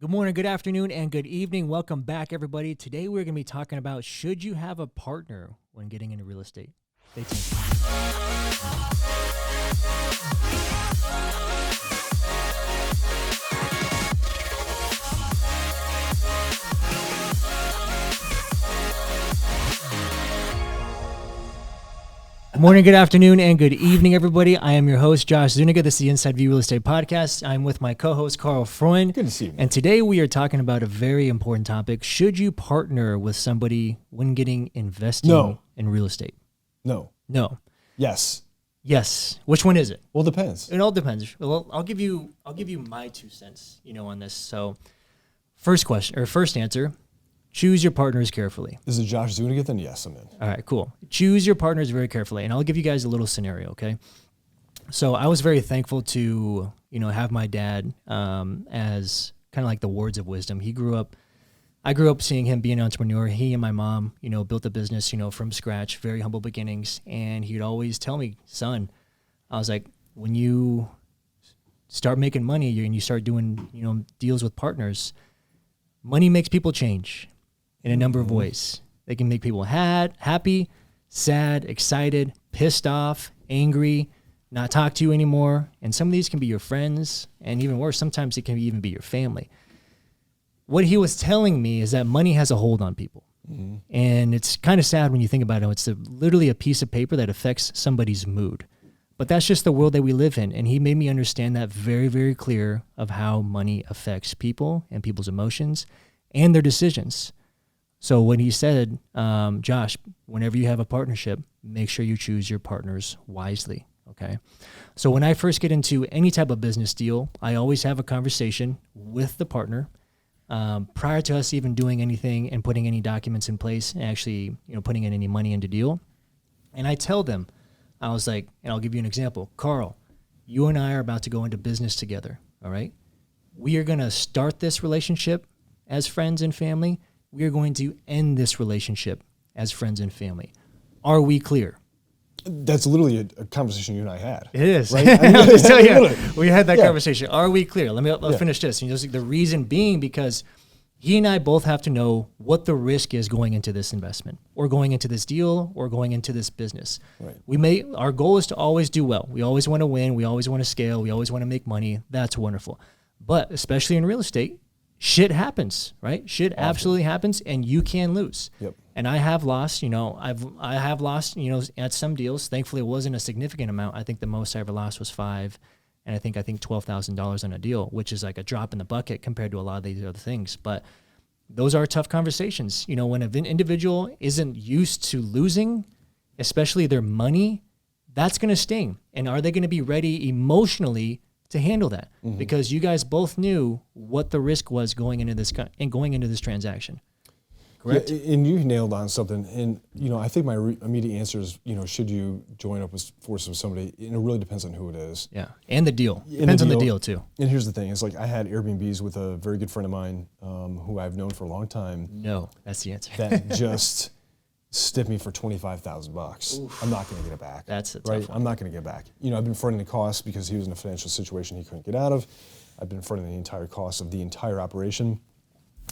Good morning, good afternoon, and good evening. Welcome back, everybody. Today we're going to be talking about should you have a partner when getting into real estate? Stay tuned. Good morning, good afternoon, and good evening, everybody. I am your host, Josh Zuniga. This is the Inside View Real Estate Podcast. I'm with my co-host, Carl Freund. Good to see you, man. And today we are talking about a very important topic. Should you partner with somebody when investing in real estate? No. Yes. Yes. Which one is it? Well, it depends. It all depends. Well, I'll give you my 2 cents, on this. So, first answer. Choose your partners carefully. Is it Josh Zuniga? Then yes, I'm in. All right, cool. Choose your partners very carefully. And I'll give you guys a little scenario, okay? So I was very thankful to, have my dad as kind of like the words of wisdom. I grew up seeing him being an entrepreneur. He and my mom, built a business, from scratch, very humble beginnings. And he'd always tell me, son, I was like, when you start making money and you start doing, deals with partners, money makes people change in a number of ways. They can make people happy, sad, excited, pissed off, angry, not talk to you anymore. And some of these can be your friends, and even worse, sometimes it can even be your family. What he was telling me is that money has a hold on people. Mm-hmm. And it's kind of sad when you think about it. It's literally a piece of paper that affects somebody's mood. But that's just the world that we live in. And he made me understand that very, very clear of how money affects people and people's emotions and their decisions. So when he said, Josh, whenever you have a partnership, make sure you choose your partners wisely, okay? So when I first get into any type of business deal, I always have a conversation with the partner prior to us even doing anything and putting any documents in place and actually, putting in any money into deal. And I tell them, I was like, and I'll give you an example. Carl, you and I are about to go into business together, all right? We are going to start this relationship as friends and family. We are going to end this relationship as friends and family. Are we clear? That's literally a conversation you and I had. It is. Right? I'll just tell you, we had that conversation. Are we clear? Let's finish this. The reason being because he and I both have to know what the risk is going into this investment or going into this deal or going into this business. Right. Our goal is to always do well. We always want to win. We always want to scale. We always want to make money. That's wonderful. But especially in real estate, shit happens, right? Shit absolutely happens, and you can lose. Yep. And I have lost, I have lost, at some deals. Thankfully, it wasn't a significant amount. I think the most I ever lost was $5,000, and I think $12,000 on a deal, which is like a drop in the bucket compared to a lot of these other things. But those are tough conversations. When an individual isn't used to losing, especially their money, that's going to sting. And are they going to be ready emotionally to handle that? Mm-hmm. Because you guys both knew what the risk was going into this transaction. Correct? Yeah, and you nailed on something. And, I think my immediate answer is, should you join up with forces with somebody? And it really depends on who it is. Yeah. And the deal. Depends on the deal too. And here's the thing. It's like I had Airbnbs with a very good friend of mine who I've known for a long time. No, that's the answer. That just stiffed me for $25,000. I'm not going to get it back. That's it. Right? I'm not going to get it back. I've been fronting the costs because he was in a financial situation he couldn't get out of. I've been fronting the entire cost of the entire operation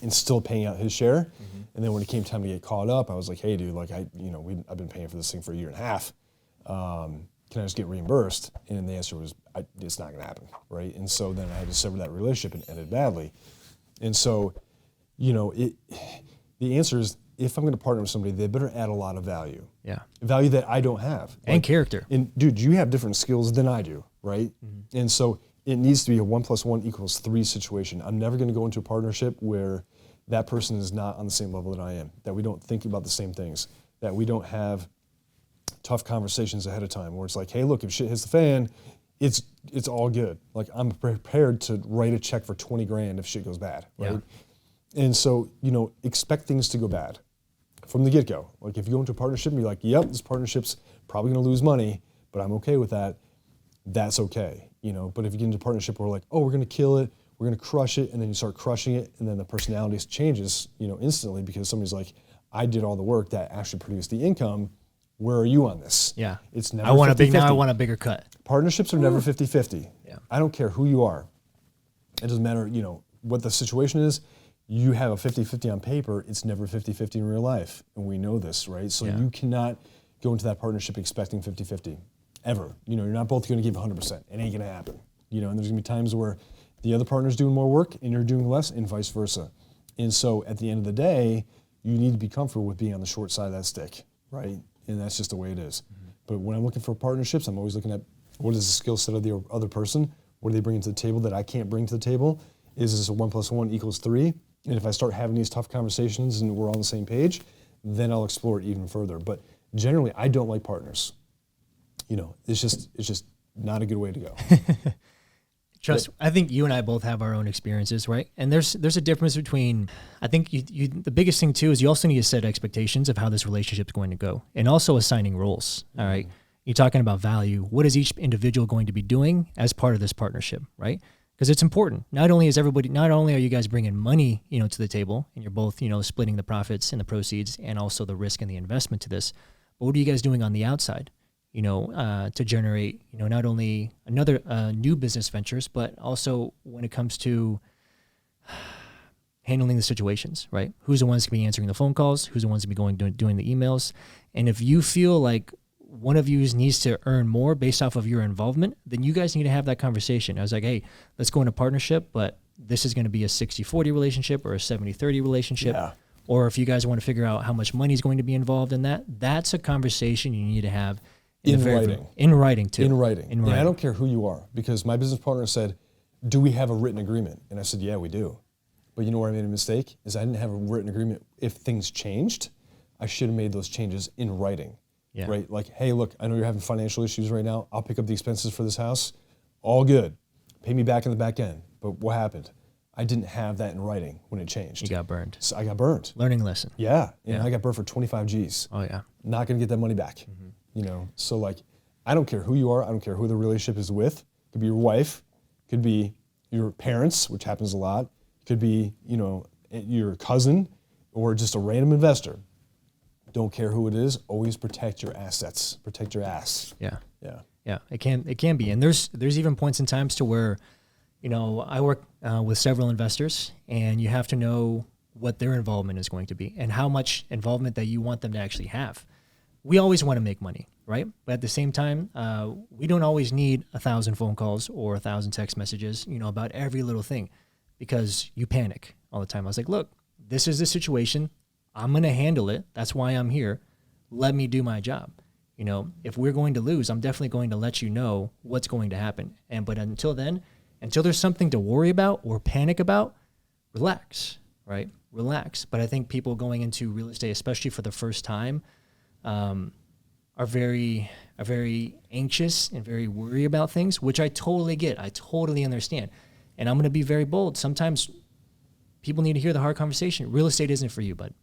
and still paying out his share. Mm-hmm. And then when it came time to get caught up, I was like, hey, dude, I've been paying for this thing for a year and a half. Can I just get reimbursed? And the answer was, it's not going to happen, right? And so then I had to sever that relationship and ended badly. And so, the answer is, if I'm going to partner with somebody, they better add a lot of value. Yeah. Value that I don't have. And character. And dude, you have different skills than I do, right? Mm-hmm. And so it needs to be a 1 + 1 = 3 situation. I'm never going to go into a partnership where that person is not on the same level that I am, that we don't think about the same things, that we don't have tough conversations ahead of time where it's like, hey, look, if shit hits the fan, it's all good. Like I'm prepared to write a check for $20,000 if shit goes bad, right? Yeah. And so, expect things to go bad from the get-go. Like if you go into a partnership and you're like, yep, this partnership's probably gonna lose money, but I'm okay with that, that's okay. But if you get into a partnership where like, oh, we're gonna kill it, we're gonna crush it, and then you start crushing it, and then the personality changes, instantly because somebody's like, I did all the work that actually produced the income, where are you on this? Yeah. It's never I want 50-50. I want a bigger cut. Partnerships are never 50-50. Yeah. I don't care who you are. It doesn't matter, what the situation is, you have a 50-50 on paper, it's never 50-50 in real life. And we know this, right? So you cannot go into that partnership expecting 50-50, ever. You know, you're not both gonna give 100%. It ain't gonna happen. You know, and there's gonna be times where the other partner's doing more work and you're doing less and vice versa. And so at the end of the day, you need to be comfortable with being on the short side of that stick, right? And that's just the way it is. But when I'm looking for partnerships, I'm always looking at what is the skill set of the other person? What are they bringing to the table that I can't bring to the table? Is this a 1 + 1 = 3? And if I start having these tough conversations and we're on the same page, then I'll explore it even further. But generally, I don't like partners. You know, it's just not a good way to go. Trust, I think you and I both have our own experiences, right? And there's a difference between, I think the biggest thing too is you also need to set expectations of how this relationship is going to go, and also assigning roles. All right, you're talking about value. What is each individual going to be doing as part of this partnership, right? Because it's important. Not only are you guys bringing money, you know, to the table, and you're both, you know, splitting the profits and the proceeds, and also the risk and the investment to this, but what are you guys doing on the outside? You know, to generate, you know, not only another new business ventures, but also when it comes to handling the situations, right? Who's the ones to be answering the phone calls? Who's the ones to be doing the emails? And if you feel like one of you needs to earn more based off of your involvement, then you guys need to have that conversation. I was like, hey, let's go into partnership, but this is going to be a 60-40 relationship or a 70-30 relationship. Yeah. Or if you guys want to figure out how much money is going to be involved in that, that's a conversation you need to have. In writing. In writing, too. In writing. And I don't care who you are, because my business partner said, do we have a written agreement? And I said, yeah, we do. But you know where I made a mistake? Is I didn't have a written agreement. If things changed, I should have made those changes in writing. Yeah. Right? Like, hey, look, I know you're having financial issues right now. I'll pick up the expenses for this house. All good. Pay me back in the back end. But what happened? I didn't have that in writing when it changed. You got burned. So I got burned. Learning lesson. Yeah. And I got burned for 25 G's. Oh, yeah. Not going to get that money back. You know, so like, I don't care who you are. I don't care who the relationship is with. It could be your wife, could be your parents, which happens a lot. It could be, you know, your cousin, or just a random investor. Don't care who it is. Always protect your assets. Protect your ass. Yeah. Yeah. Yeah. It can be. And there's even points in times to where, you know, I work with several investors, and you have to know what their involvement is going to be and how much involvement that you want them to actually have. We always want to make money, right? But at the same time, we don't always need 1,000 phone calls or 1,000 text messages, you know, about every little thing, because you panic all the time. I was like, look, this is the situation. I'm going to handle it. That's why I'm here. Let me do my job. You know, if we're going to lose, I'm definitely going to let you know what's going to happen. But until then, until there's something to worry about or panic about, relax, right? Relax. But I think people going into real estate, especially for the first time, are very anxious and very worried about things, which I totally get. I totally understand. And I'm going to be very bold. Sometimes people need to hear the hard conversation. Real estate isn't for you, bud.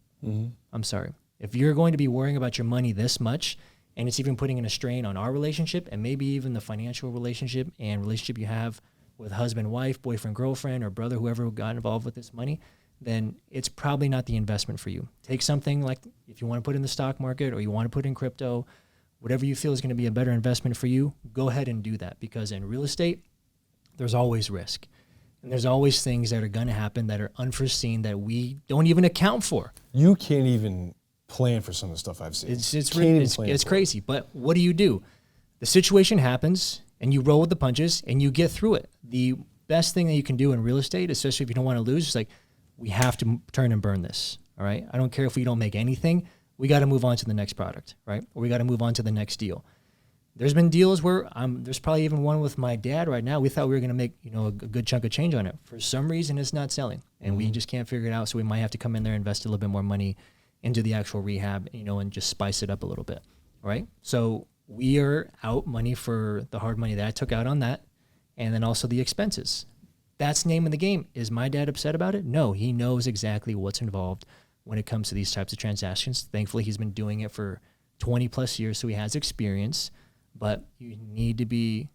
I'm sorry. If you're going to be worrying about your money this much, and it's even putting in a strain on our relationship, and maybe even the financial relationship and relationship you have with husband, wife, boyfriend, girlfriend, or brother, whoever got involved with this money, then it's probably not the investment for you. Take something like, if you want to put in the stock market or you want to put in crypto, whatever you feel is going to be a better investment for you, go ahead and do that. Because in real estate, there's always risk. And there's always things that are going to happen that are unforeseen that we don't even account for. You can't even plan for some of the stuff I've seen. It's crazy. But what do? The situation happens, and you roll with the punches, and you get through it. The best thing that you can do in real estate, especially if you don't want to lose, is like, we have to turn and burn this, all right? I don't care if we don't make anything. We got to move on to the next product, right? Or we got to move on to the next deal. There's been deals where there's probably even one with my dad right now. We thought we were going to make, you know, a good chunk of change on it. For some reason, it's not selling, and we just can't figure it out. So we might have to come in there and invest a little bit more money into the actual rehab, you know, and just spice it up a little bit, all right? So we are out money for the hard money that I took out on that, and then also the expenses. That's the name of the game. Is my dad upset about it? No, he knows exactly what's involved when it comes to these types of transactions. Thankfully, he's been doing it for 20 plus years, so he has experience. But you need to be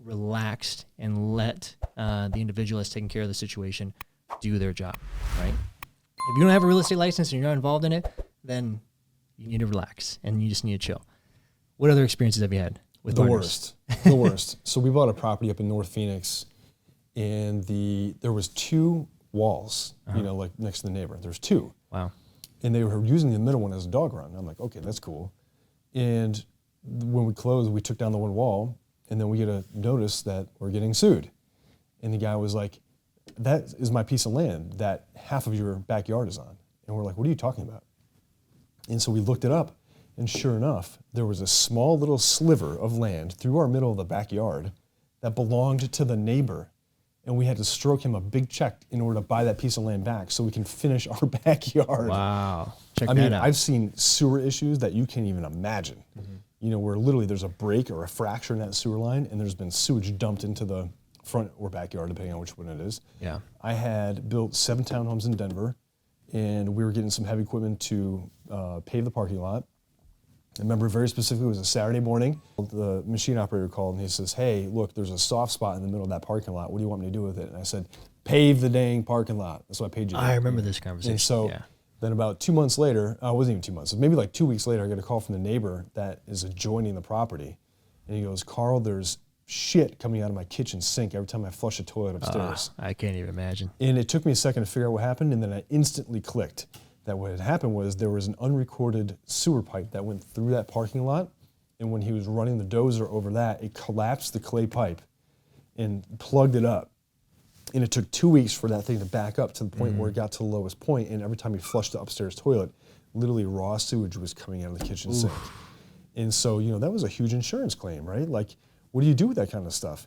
relaxed and let the individual that's taking care of the situation do their job, right? If you don't have a real estate license and you're not involved in it, then you need to relax and you just need to chill. What other experiences have you had with partners? The worst. So we bought a property up in North Phoenix, and there was two walls, like next to the neighbor. There's 2. Wow. And they were using the middle one as a dog run. I'm like, okay, that's cool. And when we closed, we took down the one wall, and then we get a notice that we're getting sued. And the guy was like, that is my piece of land that half of your backyard is on. And we're like, what are you talking about? And so we looked it up, and sure enough, there was a small little sliver of land through our middle of the backyard that belonged to the neighbor. And we had to stroke him a big check in order to buy that piece of land back so we can finish our backyard. Wow. Check that out. I've seen sewer issues that you can't even imagine. Where literally there's a break or a fracture in that sewer line, and there's been sewage dumped into the front or backyard, depending on which one it is. Yeah. I had built 7 townhomes in Denver, and we were getting some heavy equipment to pave the parking lot. I remember very specifically, it was a Saturday morning. The machine operator called, and he says, hey, look, there's a soft spot in the middle of that parking lot. What do you want me to do with it? And I said, pave the dang parking lot. That's what I paid you. I remember this conversation. And so then about 2 months later, it wasn't even 2 months, maybe like 2 weeks later, I get a call from the neighbor that is adjoining the property. And he goes, Carl, there's shit coming out of my kitchen sink every time I flush a toilet upstairs. I can't even imagine. And it took me a second to figure out what happened, and then I instantly clicked that what had happened was there was an unrecorded sewer pipe that went through that parking lot, and when he was running the dozer over that, it collapsed the clay pipe and plugged it up. And it took 2 weeks for that thing to back up to the point where it got to the lowest point, and every time he flushed the upstairs toilet, literally raw sewage was coming out of the kitchen sink. And so, that was a huge insurance claim, right? Like, what do you do with that kind of stuff?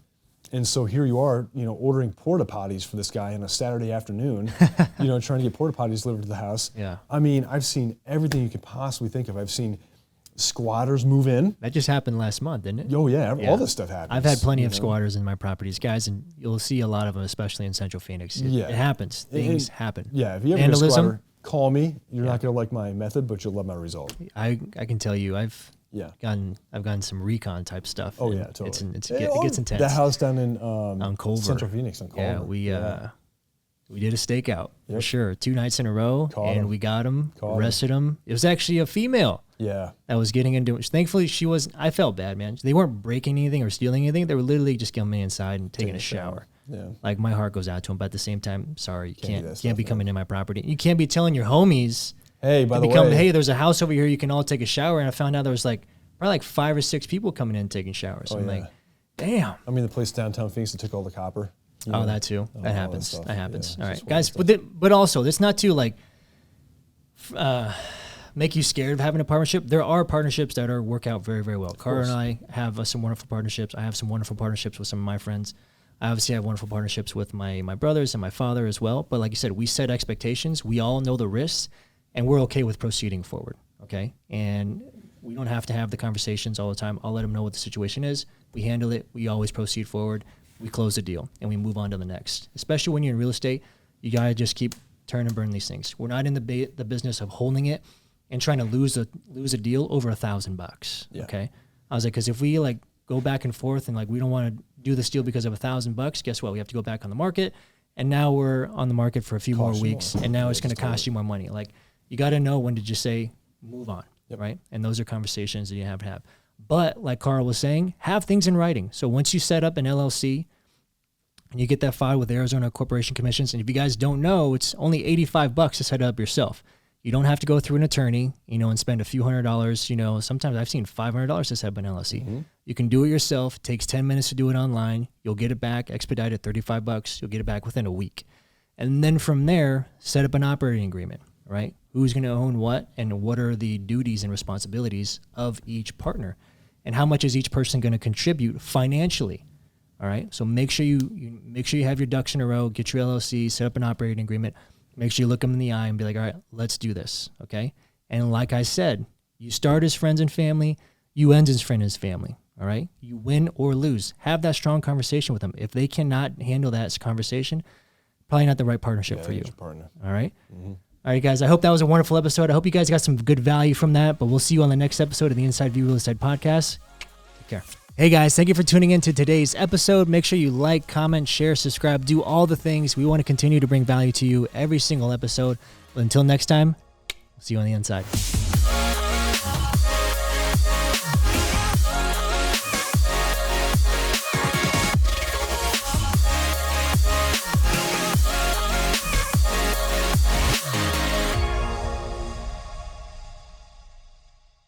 And so here you are, ordering porta potties for this guy on a Saturday afternoon, trying to get porta potties delivered to the house. Yeah. I've seen everything you could possibly think of. I've seen squatters move in. That just happened last month, didn't it? Oh yeah, all this stuff happens. I've had plenty of squatters in my properties, guys, and you'll see a lot of them, especially in Central Phoenix. It happens. Things happen. Yeah, if you ever get a squatter, call me. You're not going to like my method, but you'll love my result. I can tell you, I've gotten some recon type stuff. Oh yeah, totally. It gets intense. That house down in on Culver, Central Phoenix, on Culver. Yeah, we did a stakeout for sure, 2 nights in a row, we got him, arrested him. It was actually a female. Yeah, that was getting into it. Thankfully, she was. I felt bad, man. They weren't breaking anything or stealing anything. They were literally just coming inside and taking a shower. Yeah, like my heart goes out to them, but at the same time, sorry, you can't be coming in my property. You can't be telling your homies, hey, by the way, hey, there's a house over here. You can all take a shower. And I found out there was probably 5 or 6 people coming in and taking showers. I'm like, damn. The place downtown Phoenix that took all the copper. That too. That happens. That happens. All right, guys. But also, it's not to make you scared of having a partnership. There are partnerships that work out very, very well. Cara and I have some wonderful partnerships. I have some wonderful partnerships with some of my friends. I obviously have wonderful partnerships with my brothers and my father as well. But like you said, we set expectations. We all know the risks, and we're okay with proceeding forward. Okay, and we don't have to have the conversations all the time. I'll let them know what the situation is. We handle it. We always proceed forward. We close the deal, and we move on to the next. Especially when you're in real estate, you got to just keep turn and burn these things. We're not in the business of holding it and trying to lose a deal over $1,000. Yeah. Okay, I was like, because if we go back and forth and we don't want to do this deal because of $1,000, guess what? We have to go back on the market, and now we're on the market for a few more weeks, and now it's going to cost you more money. You got to know when to just say move on. Yep. Right? And those are conversations that you have to have. But like Carl was saying, have things in writing. So once you set up an LLC and you get that filed with Arizona Corporation Commissions, and if you guys don't know, it's only $85 to set it up yourself. You don't have to go through an attorney, and spend a few $100s. Sometimes I've seen $500 to set up an LLC. Mm-hmm. You can do it yourself. It takes 10 minutes to do it online. You'll get it back expedited, $35. You'll get it back within a week. And then from there, set up an operating agreement, right? Who's going to own what, and what are the duties and responsibilities of each partner, and how much is each person going to contribute financially. All right. So make sure you have your ducks in a row. Get your LLC, set up an operating agreement. Make sure you look them in the eye and be like, all right, let's do this. Okay. And like I said, you start as friends and family, you end as friends and family. All right. You win or lose. Have that strong conversation with them. If they cannot handle that conversation, probably not the right partnership for you. Partner. All right. Mm-hmm. All right, guys, I hope that was a wonderful episode. I hope you guys got some good value from that, but we'll see you on the next episode of the Inside View Real Estate Podcast. Take care. Hey, guys, thank you for tuning in to today's episode. Make sure you like, comment, share, subscribe, do all the things. We want to continue to bring value to you every single episode. But until next time, see you on the inside.